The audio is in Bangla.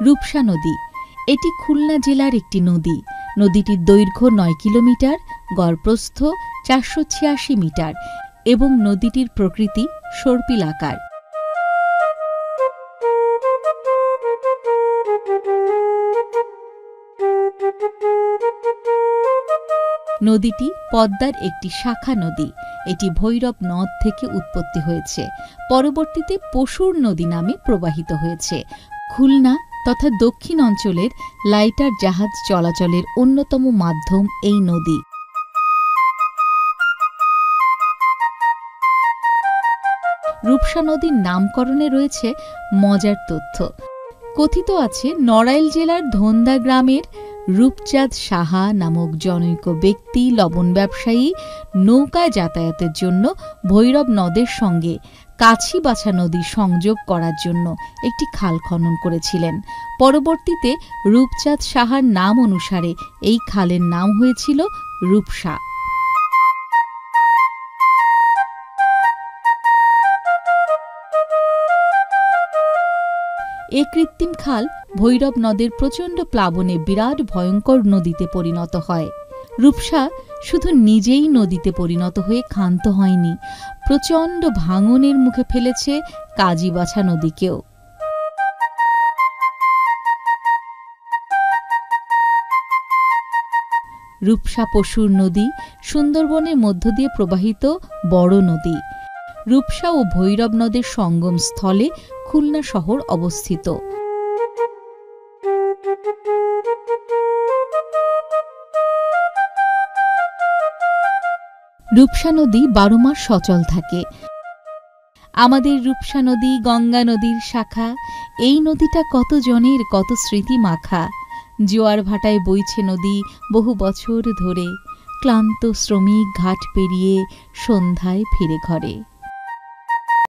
রূপসা নদী এটি খুলনা জেলার একটি নদী। নদীটির দৈর্ঘ্য ৯ কিলোমিটার, গড়প্রস্থ ৪৮৬ মিটার এবং নদীটির প্রকৃতি সর্পিলাকার। নদীটি পদ্মার একটি শাখা নদী। এটি ভৈরব নদ থেকে উৎপত্তি হয়েছে, পরবর্তীতে পশুর নদী নামে প্রবাহিত হয়েছে। খুলনা তথা দক্ষিণ অঞ্চলের লাইটার জাহাজ চলাচলের অন্যতম মাধ্যম এই নদী। রূপসা নদীর নামকরণে রয়েছে মজার তথ্য। কথিত আছে নড়াইল জেলার ধন্দা গ্রামের রূপচাঁদ সাহা নামক জনৈক ব্যক্তি লবণ ব্যবসায়ী নৌকায় যাতায়াতের জন্য ভৈরব নদের সঙ্গে কাছিবাছা নদীর সংযোগ করার জন্য একটি খাল খনন করেছিলেন। পরবর্তীতে রূপচাঁদ সাহার নাম অনুসারে এই খালের নাম হয়েছিল রূপসা। এই কৃত্রিম খাল ভৈরব নদের প্রচণ্ড প্লাবনে বিরাট ভয়ঙ্কর নদীতে পরিণত হয়। রূপসা শুধু নিজেই নদীতে পরিণত হয়ে ক্ষান্ত হয়নি, প্রচণ্ড ভাঙনের মুখে ফেলেছে কাজীবাছা নদীকেও। রূপসা পশুর নদী, সুন্দরবনের মধ্য দিয়ে প্রবাহিত বড় নদী। রূপসা ও ভৈরব নদের সঙ্গম স্থলে খুলনা শহর অবস্থিত। রূপসা নদী ১২ মাস সচল থাকে। আমাদের রূপসা নদী গঙ্গা নদীর শাখা। এই নদীটা কত জনের কত স্মৃতি মাখা। জোয়ার ভাটায় বইছে নদী বহু বছর ধরে, ক্লান্ত শ্রমিক ঘাট পেরিয়ে সন্ধ্যায় ফিরে ঘরে।